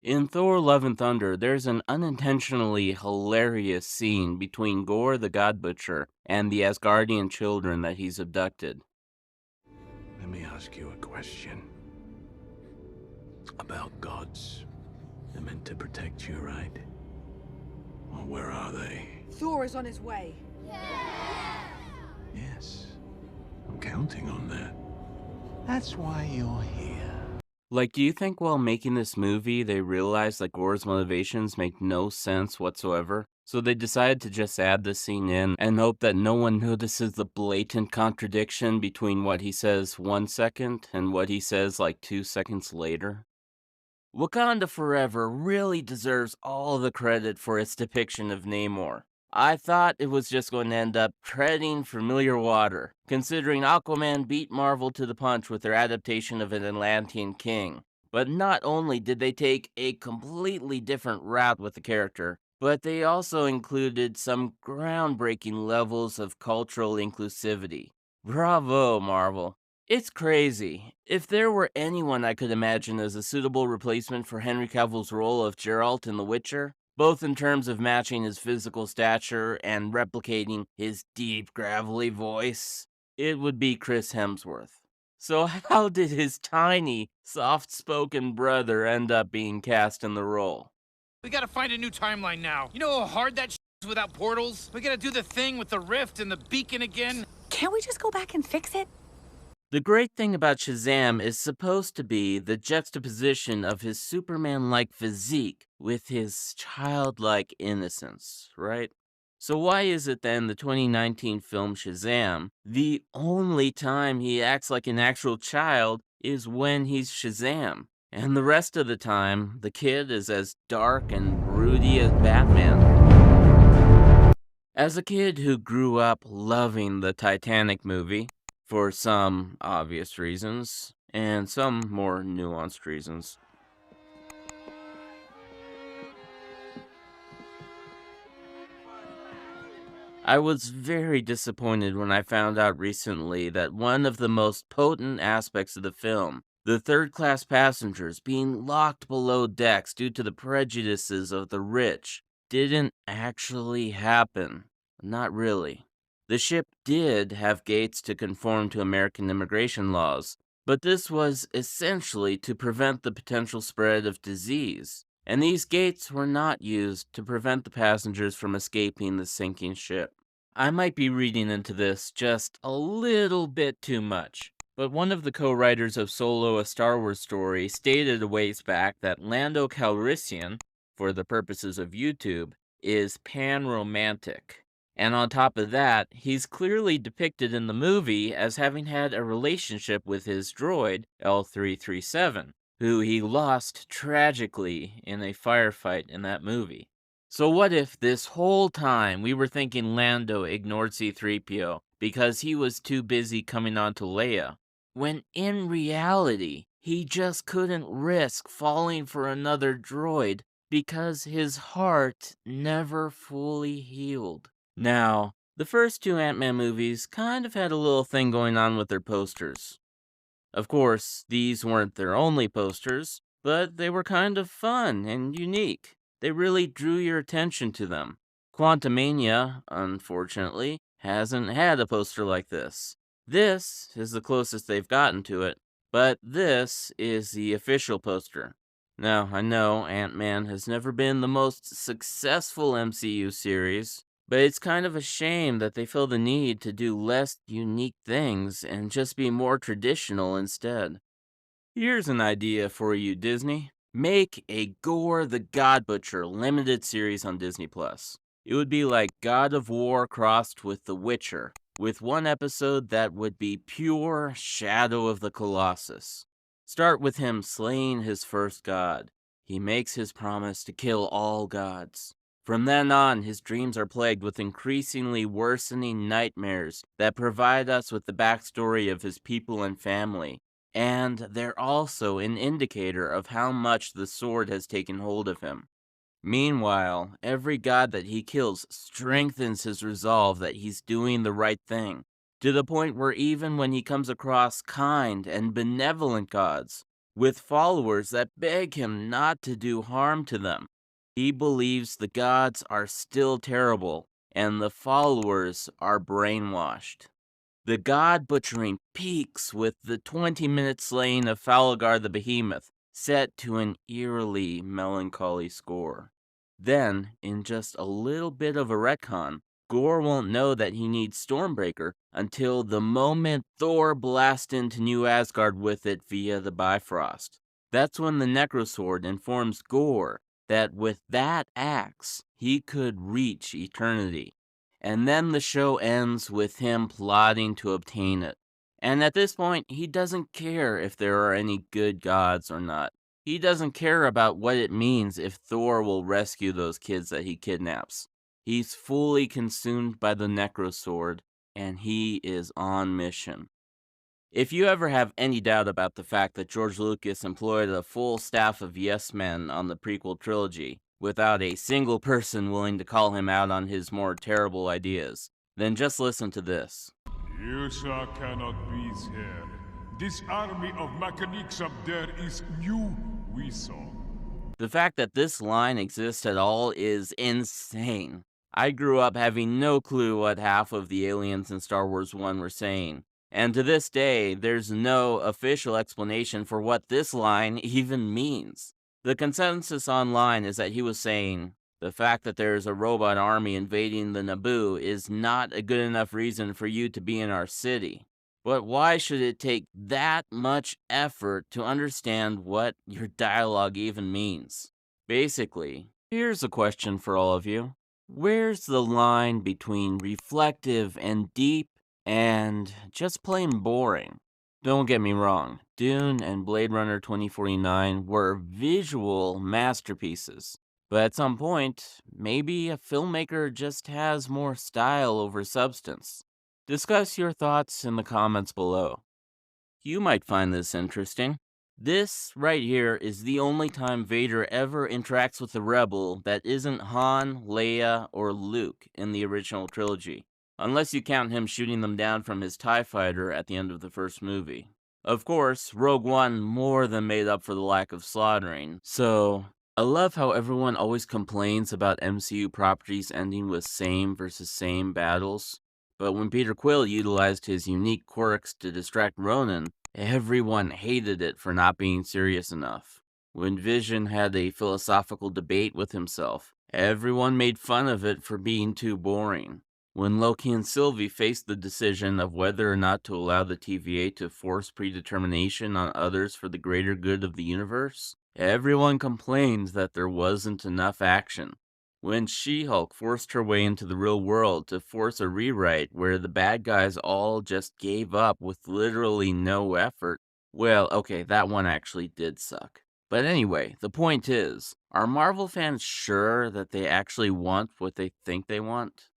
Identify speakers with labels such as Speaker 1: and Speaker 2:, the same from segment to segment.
Speaker 1: In Thor Love and Thunder, there's an unintentionally hilarious scene between Gore the God Butcher and the Asgardian children that he's abducted.
Speaker 2: Let me ask you a question. About gods. They're meant to protect you, right? Well, where are they?
Speaker 3: Thor is on his way.
Speaker 2: Yes. I'm counting on that. That's why you're here.
Speaker 1: Like, do you think while making this movie, they realized that Gore's motivations make no sense whatsoever? So they decided to just add this scene in and hope that no one notices the blatant contradiction between what he says 1 second and what he says like 2 seconds later? Wakanda Forever really deserves all the credit for its depiction of Namor. I thought it was just going to end up treading familiar water, considering Aquaman beat Marvel to the punch with their adaptation of an Atlantean king. But not only did they take a completely different route with the character, but they also included some groundbreaking levels of cultural inclusivity. Bravo, Marvel. It's crazy. If there were anyone I could imagine as a suitable replacement for Henry Cavill's role of Geralt in The Witcher, both in terms of matching his physical stature and replicating his deep, gravelly voice, it would be Chris Hemsworth. So how did his tiny, soft-spoken brother end up being cast in the role?
Speaker 4: We gotta find a new timeline now. You know how hard that is without portals? We gotta do the thing with the rift and the beacon again.
Speaker 3: Can't we just go back and fix it?
Speaker 1: The great thing about Shazam is supposed to be the juxtaposition of his Superman-like physique with his childlike innocence, right? So why is it then the 2019 film Shazam, the only time he acts like an actual child is when he's Shazam? And the rest of the time, the kid is as dark and broody as Batman. As a kid who grew up loving the Titanic movie, for some obvious reasons, and some more nuanced reasons, I was very disappointed when I found out recently that one of the most potent aspects of the film, the third-class passengers being locked below decks due to the prejudices of the rich, didn't actually happen. Not really. The ship did have gates to conform to American immigration laws, but this was essentially to prevent the potential spread of disease, and these gates were not used to prevent the passengers from escaping the sinking ship. I might be reading into this just a little bit too much, but one of the co-writers of Solo: A Star Wars Story stated a ways back that Lando Calrissian, for the purposes of YouTube, is pan-romantic. And on top of that, he's clearly depicted in the movie as having had a relationship with his droid, L337, who he lost tragically in a firefight in that movie. So what if this whole time we were thinking Lando ignored C-3PO because he was too busy coming on to Leia, when in reality, he just couldn't risk falling for another droid because his heart never fully healed. Now, the first two Ant-Man movies kind of had a little thing going on with their posters. Of course, these weren't their only posters, but they were kind of fun and unique. They really drew your attention to them. Quantumania, unfortunately, hasn't had a poster like this. This is the closest they've gotten to it, but this is the official poster. Now, I know Ant-Man has never been the most successful MCU series, but it's kind of a shame that they feel the need to do less unique things and just be more traditional instead. Here's an idea for you, Disney. Make a Gore the God Butcher limited series on Disney+. It would be like God of War crossed with The Witcher, with one episode that would be pure Shadow of the Colossus. Start with him slaying his first god. He makes his promise to kill all gods. From then on, his dreams are plagued with increasingly worsening nightmares that provide us with the backstory of his people and family. And they're also an indicator of how much the sword has taken hold of him. Meanwhile, every god that he kills strengthens his resolve that he's doing the right thing, to the point where even when he comes across kind and benevolent gods, with followers that beg him not to do harm to them. He believes the gods are still terrible and the followers are brainwashed. The god butchering peaks with the 20-minute slaying of Falgar the Behemoth, set to an eerily melancholy score. Then, in just a little bit of a retcon, Gore won't know that he needs Stormbreaker until the moment Thor blasts into New Asgard with it via the Bifrost. That's when the Necrosword informs Gore that with that axe, he could reach eternity. And then the show ends with him plotting to obtain it. And at this point, he doesn't care if there are any good gods or not. He doesn't care about what it means if Thor will rescue those kids that he kidnaps. He's fully consumed by the Necrosword, and he is on mission. If you ever have any doubt about the fact that George Lucas employed a full staff of yes men on the prequel trilogy, without a single person willing to call him out on his more terrible ideas, then just listen to this.
Speaker 5: Yusha cannot be here. This army of mechanics up there is new, we saw.
Speaker 1: The fact that this line exists at all is insane. I grew up having no clue what half of the aliens in Star Wars 1 were saying. And to this day, there's no official explanation for what this line even means. The consensus online is that he was saying, the fact that there's a robot army invading the Naboo is not a good enough reason for you to be in our city. But why should it take that much effort to understand what your dialogue even means? Basically, here's a question for all of you. Where's the line between reflective and deep and just plain boring? Don't get me wrong, Dune and Blade Runner 2049 were visual masterpieces. But at some point, maybe a filmmaker just has more style over substance. Discuss your thoughts in the comments below. You might find this interesting. This right here is the only time Vader ever interacts with a rebel that isn't Han, Leia, or Luke in the original trilogy, unless you count him shooting them down from his TIE fighter at the end of the first movie. Of course, Rogue One more than made up for the lack of slaughtering, so I love how everyone always complains about MCU properties ending with same versus same battles. But when Peter Quill utilized his unique quirks to distract Ronan, everyone hated it for not being serious enough. When Vision had a philosophical debate with himself, everyone made fun of it for being too boring. When Loki and Sylvie faced the decision of whether or not to allow the TVA to force predetermination on others for the greater good of the universe, everyone complained that there wasn't enough action. When She-Hulk forced her way into the real world to force a rewrite where the bad guys all just gave up with literally no effort, well, okay, that one actually did suck. But anyway, the point is, are Marvel fans sure that they actually want what they think they want?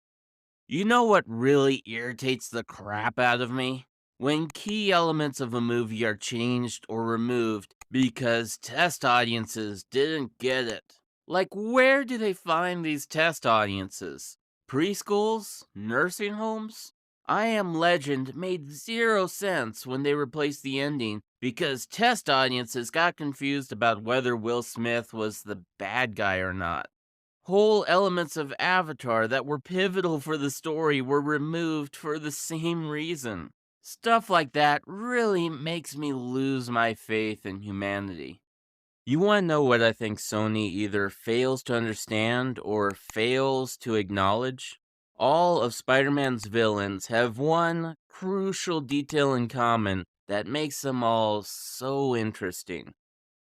Speaker 1: You know what really irritates the crap out of me? When key elements of a movie are changed or removed because test audiences didn't get it. Like, where do they find these test audiences? Preschools? Nursing homes? I Am Legend made zero sense when they replaced the ending because test audiences got confused about whether Will Smith was the bad guy or not. Whole elements of Avatar that were pivotal for the story were removed for the same reason. Stuff like that really makes me lose my faith in humanity. You want to know what I think Sony either fails to understand or fails to acknowledge? All of Spider-Man's villains have one crucial detail in common that makes them all so interesting.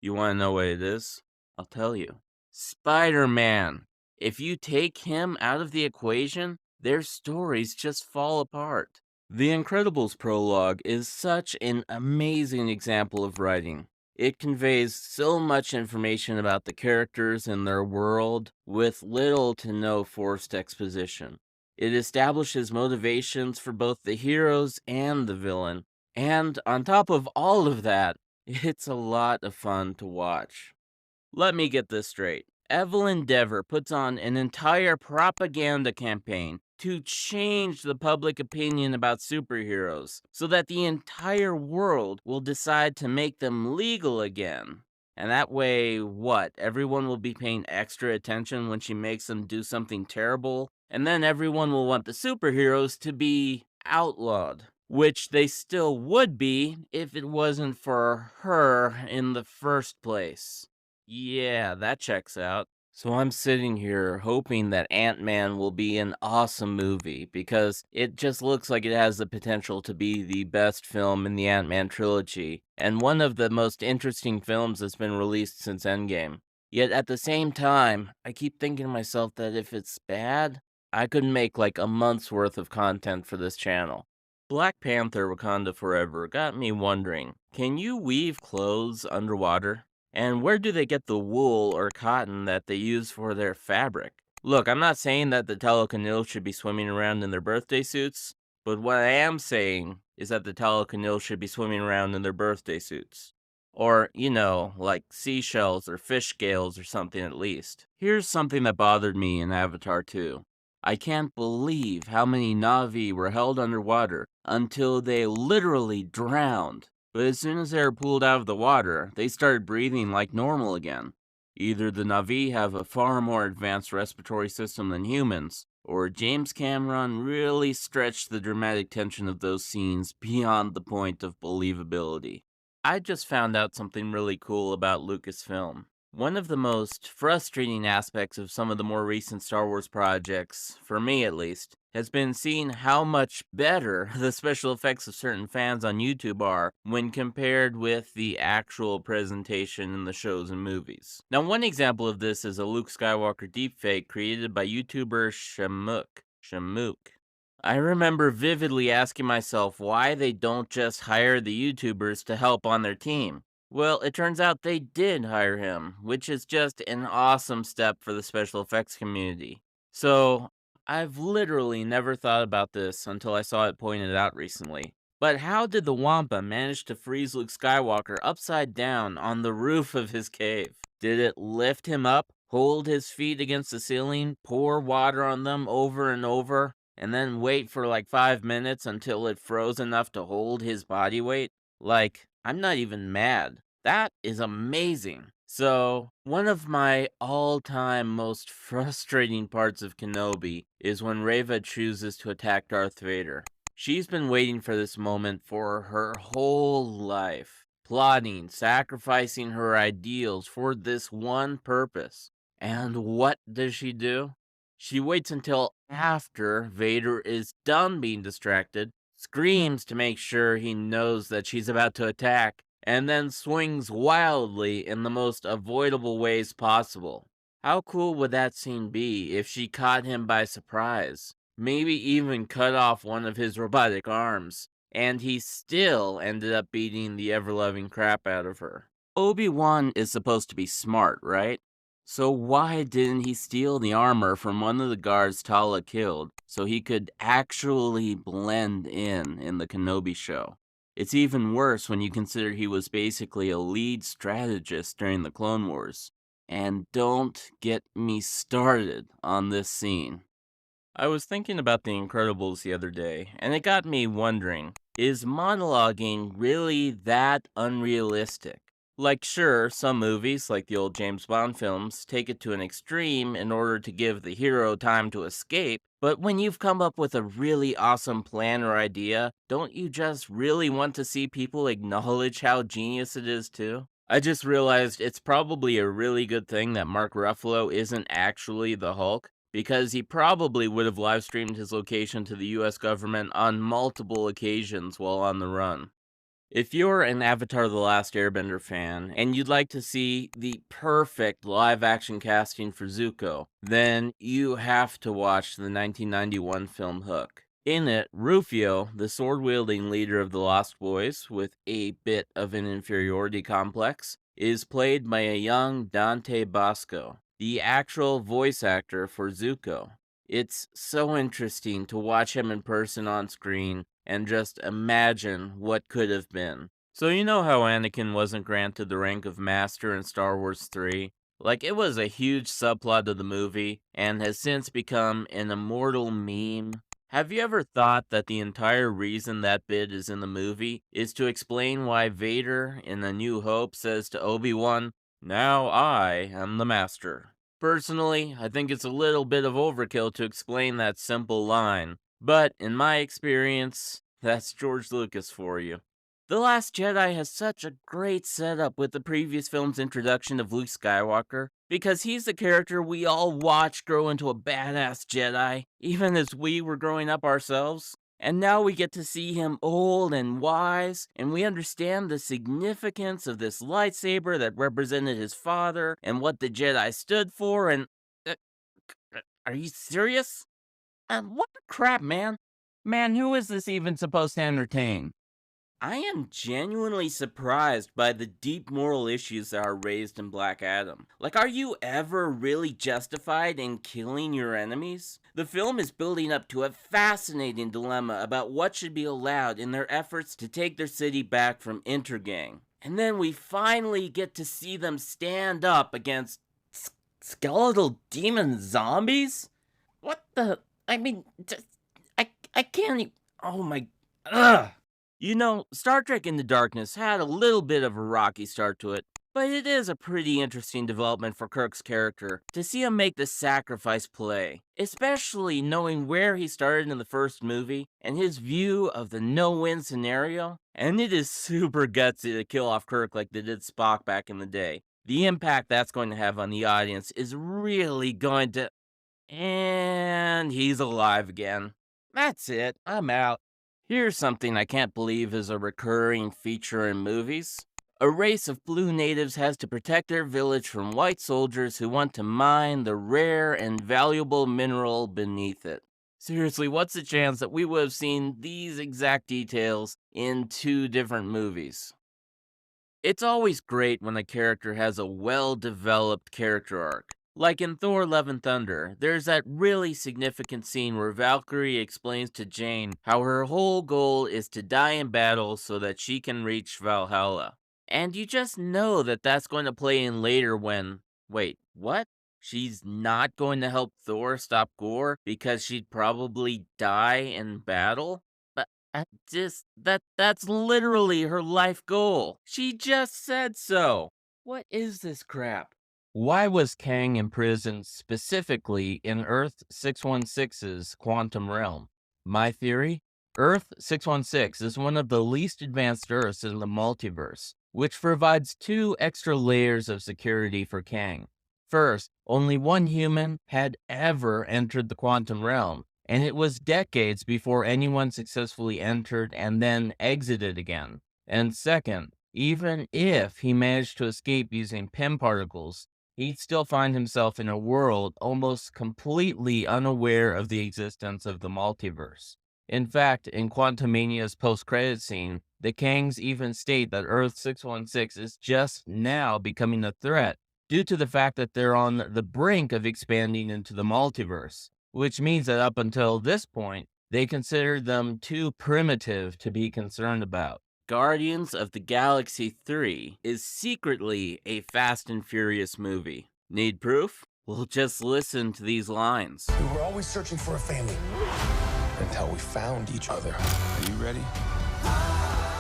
Speaker 1: You want to know what it is? I'll tell you. Spider-Man. If you take him out of the equation, their stories just fall apart. The Incredibles prologue is such an amazing example of writing. It conveys so much information about the characters and their world with little to no forced exposition. It establishes motivations for both the heroes and the villain. And on top of all of that, it's a lot of fun to watch. Let me get this straight. Evelyn Dever puts on an entire propaganda campaign to change the public opinion about superheroes so that the entire world will decide to make them legal again. And that way, what? Everyone will be paying extra attention when she makes them do something terrible, and then everyone will want the superheroes to be outlawed, which they still would be if it wasn't for her in the first place. Yeah, that checks out. So I'm sitting here hoping that Ant-Man will be an awesome movie because it just looks like it has the potential to be the best film in the Ant-Man trilogy and one of the most interesting films that's been released since Endgame. Yet at the same time, I keep thinking to myself that if it's bad, I could make like a month's worth of content for this channel. Black Panther Wakanda Forever got me wondering, can you weave clothes underwater? And where do they get the wool or cotton that they use for their fabric? Look, I'm not saying that the Telecanil should be swimming around in their birthday suits, but what I am saying is that the Telecanil should be swimming around in their birthday suits. Or, like seashells or fish scales or something at least. Here's something that bothered me in Avatar 2. I can't believe how many Na'vi were held underwater until they literally drowned. But as soon as they were pulled out of the water, they started breathing like normal again. Either the Na'vi have a far more advanced respiratory system than humans, or James Cameron really stretched the dramatic tension of those scenes beyond the point of believability. I just found out something really cool about Lucasfilm. One of the most frustrating aspects of some of the more recent Star Wars projects, for me at least, has been seeing how much better the special effects of certain fans on YouTube are when compared with the actual presentation in the shows and movies. Now, one example of this is a Luke Skywalker deepfake created by YouTuber Shamook. I remember vividly asking myself why they don't just hire the YouTubers to help on their team. Well, it turns out they did hire him, which is just an awesome step for the special effects community. So, I've literally never thought about this until I saw it pointed out recently. But how did the Wampa manage to freeze Luke Skywalker upside down on the roof of his cave? Did it lift him up, hold his feet against the ceiling, pour water on them over and over, and then wait for like 5 minutes until it froze enough to hold his body weight? Like, I'm not even mad. That is amazing. So, one of my all-time most frustrating parts of Kenobi is when Reva chooses to attack Darth Vader. She's been waiting for this moment for her whole life, plotting, sacrificing her ideals for this one purpose. And what does she do? She waits until after Vader is done being distracted, screams to make sure he knows that she's about to attack, and then swings wildly in the most avoidable ways possible. How cool would that scene be if she caught him by surprise? Maybe even cut off one of his robotic arms, and he still ended up beating the ever-loving crap out of her. Obi-Wan is supposed to be smart, right? So why didn't he steal the armor from one of the guards Tala killed so he could actually blend in the Kenobi show? It's even worse when you consider he was basically a lead strategist during the Clone Wars. And don't get me started on this scene. I was thinking about The Incredibles the other day, and it got me wondering, is monologuing really that unrealistic? Like, sure, some movies, like the old James Bond films, take it to an extreme in order to give the hero time to escape, but when you've come up with a really awesome plan or idea, don't you just really want to see people acknowledge how genius it is too? I just realized it's probably a really good thing that Mark Ruffalo isn't actually the Hulk, because he probably would have live streamed his location to the US government on multiple occasions while on the run. If you're an Avatar The Last Airbender fan and you'd like to see the perfect live action casting for Zuko, then you have to watch the 1991 film Hook. In it, Rufio, the sword wielding leader of the Lost Boys with a bit of an inferiority complex, is played by a young Dante Bosco, the actual voice actor for Zuko. It's so interesting to watch him in person on screen and just imagine what could have been. So you know how Anakin wasn't granted the rank of Master in Star Wars 3? Like, it was a huge subplot of the movie and has since become an immortal meme. Have you ever thought that the entire reason that bit is in the movie is to explain why Vader in A New Hope says to Obi-Wan, "Now I am the master"? Personally, I think it's a little bit of overkill to explain that simple line, but in my experience, that's George Lucas for you. The Last Jedi has such a great setup with the previous film's introduction of Luke Skywalker, because he's the character we all watched grow into a badass Jedi, even as we were growing up ourselves. And now we get to see him old and wise, and we understand the significance of this lightsaber that represented his father and what the Jedi stood for, and... Uh, are you serious? What the crap, man? Man, who is this even supposed to entertain? I am genuinely surprised by the deep moral issues that are raised in Black Adam. Like, are you ever really justified in killing your enemies? The film is building up to a fascinating dilemma about what should be allowed in their efforts to take their city back from Intergang. And then we finally get to see them stand up against skeletal demon zombies? What the? I mean, I can't even. Oh my. Ugh! You know, Star Trek Into Darkness had a little bit of a rocky start to it, but it is a pretty interesting development for Kirk's character to see him make the sacrifice play, especially knowing where he started in the first movie and his view of the no-win scenario. And it is super gutsy to kill off Kirk like they did Spock back in the day. The impact that's going to have on the audience is really going to... And he's alive again. That's it, I'm out. Here's something I can't believe is a recurring feature in movies. A race of blue natives has to protect their village from white soldiers who want to mine the rare and valuable mineral beneath it. Seriously, what's the chance that we would have seen these exact details in two different movies? It's always great when a character has a well-developed character arc. Like in Thor Love and Thunder, there's that really significant scene where Valkyrie explains to Jane how her whole goal is to die in battle so that she can reach Valhalla. And you just know that that's going to play in later when... Wait, what? She's not going to help Thor stop Gore because she'd probably die in battle? But that's literally her life goal. She just said so. What is this crap? Why was Kang imprisoned specifically in Earth 616's quantum realm? My theory? Earth 616 is one of the least advanced Earths in the multiverse, which provides two extra layers of security for Kang. First, only one human had ever entered the quantum realm, and it was decades before anyone successfully entered and then exited again. And second, even if he managed to escape using Pym particles, he'd still find himself in a world almost completely unaware of the existence of the multiverse. In fact, in Quantumania's post-credit scene, the Kangs even state that Earth 616 is just now becoming a threat due to the fact that they're on the brink of expanding into the multiverse, which means that up until this point, they considered them too primitive to be concerned about. Guardians of the Galaxy 3 is secretly a Fast and Furious movie. Need proof? Well, just listen to these lines.
Speaker 6: We were always searching for a family until we found each other. Are you ready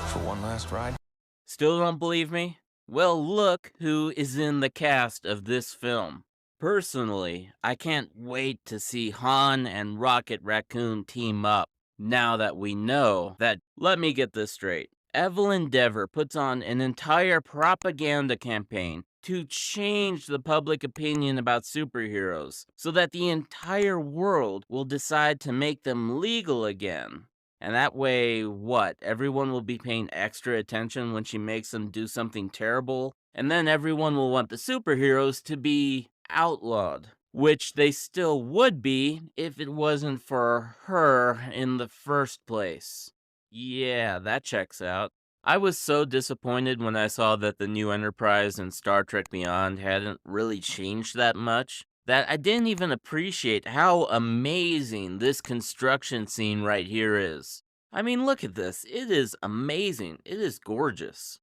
Speaker 6: for one last ride?
Speaker 1: Still don't believe me? Well, look who is in the cast of this film. Personally, I can't wait to see Han and Rocket Raccoon team up. Now that we know that, let me get this straight. Evelyn Dever puts on an entire propaganda campaign to change the public opinion about superheroes so that the entire world will decide to make them legal again. And that way, what? Everyone will be paying extra attention when she makes them do something terrible, and then everyone will want the superheroes to be outlawed. Which they still would be if it wasn't for her in the first place. Yeah, that checks out. I was so disappointed when I saw that the New Enterprise and Star Trek Beyond hadn't really changed that much, that I didn't even appreciate how amazing this construction scene right here is. I mean, look at this. It is amazing. It is gorgeous.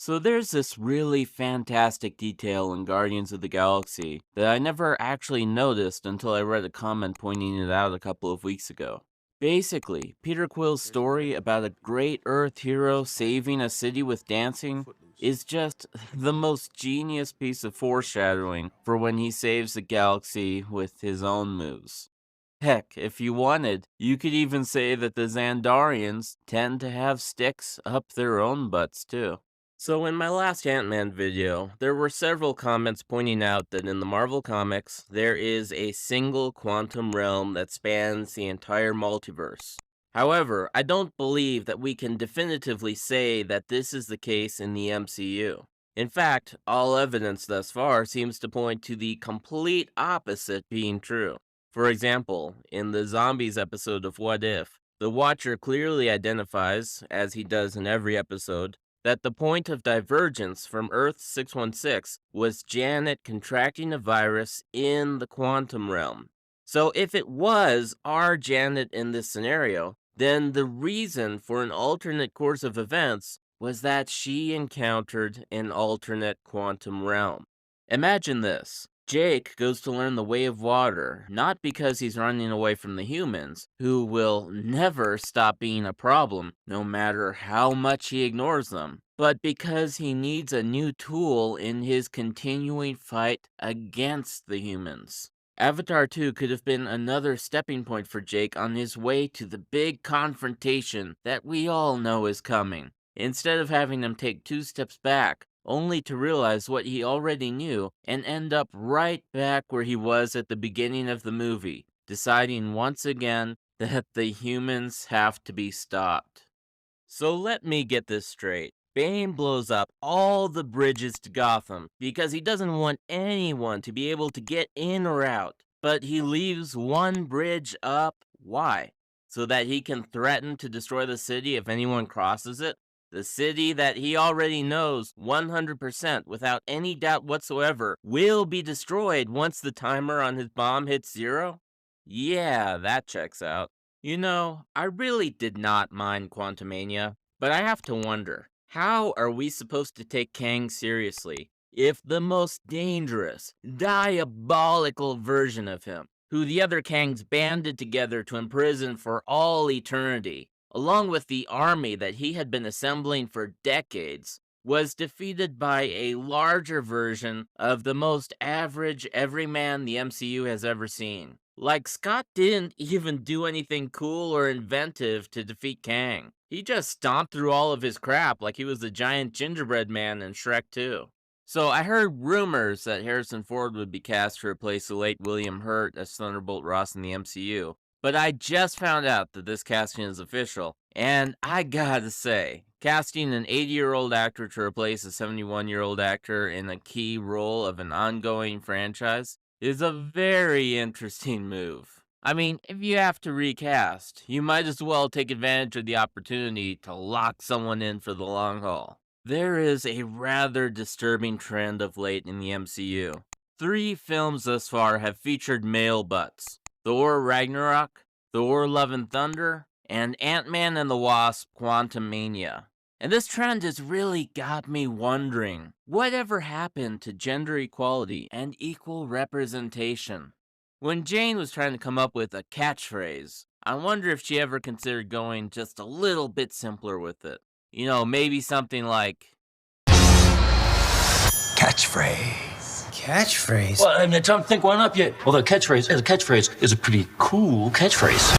Speaker 1: So there's this really fantastic detail in Guardians of the Galaxy that I never actually noticed until I read a comment pointing it out a couple of weeks ago. Basically, Peter Quill's story about a great Earth hero saving a city with dancing is just the most genius piece of foreshadowing for when he saves the galaxy with his own moves. Heck, if you wanted, you could even say that the Xandarians tend to have sticks up their own butts too. So in my last Ant-Man video, there were several comments pointing out that in the Marvel Comics, there is a single quantum realm that spans the entire multiverse. However, I don't believe that we can definitively say that this is the case in the MCU. In fact, all evidence thus far seems to point to the complete opposite being true. For example, in the Zombies episode of What If, the Watcher clearly identifies, as he does in every episode, that the point of divergence from Earth 616 was Janet contracting a virus in the quantum realm. So if it was our Janet in this scenario, then the reason for an alternate course of events was that she encountered an alternate quantum realm. Imagine this. Jake goes to learn the way of water, not because he's running away from the humans, who will never stop being a problem, no matter how much he ignores them, but because he needs a new tool in his continuing fight against the humans. Avatar 2 could have been another stepping point for Jake on his way to the big confrontation that we all know is coming. Instead of having him take 2 steps back, only to realize what he already knew and end up right back where he was at the beginning of the movie, deciding once again that the humans have to be stopped. So let me get this straight. Bane blows up all the bridges to Gotham because he doesn't want anyone to be able to get in or out, but he leaves one bridge up. Why? So that he can threaten to destroy the city if anyone crosses it? The city that he already knows 100% without any doubt whatsoever will be destroyed once the timer on his bomb hits 0? Yeah, that checks out. You know, I really did not mind Quantumania, but I have to wonder, how are we supposed to take Kang seriously if the most dangerous, diabolical version of him, who the other Kangs banded together to imprison for all eternity, along with the army that he had been assembling for decades, was defeated by a larger version of the most average everyman the MCU has ever seen? Like, Scott didn't even do anything cool or inventive to defeat Kang. He just stomped through all of his crap like he was the giant gingerbread man in Shrek 2. So I heard rumors that Harrison Ford would be cast to replace the late William Hurt as Thunderbolt Ross in the MCU. But I just found out that this casting is official, and I gotta say, casting an 80-year-old actor to replace a 71-year-old actor in a key role of an ongoing franchise is a very interesting move. I mean, if you have to recast, you might as well take advantage of the opportunity to lock someone in for the long haul. There is a rather disturbing trend of late in the MCU. 3 films thus far have featured male butts. Thor Ragnarok, Thor Love and Thunder, and Ant-Man and the Wasp Quantumania. And this trend has really got me wondering, whatever happened to gender equality and equal representation? When Jane was trying to come up with a catchphrase, I wonder if she ever considered going just a little bit simpler with it. You know, maybe something like,
Speaker 6: Catchphrase.
Speaker 7: Catchphrase?
Speaker 2: Well, I mean, Tom, think one up yet. Well, the catchphrase is a pretty cool catchphrase.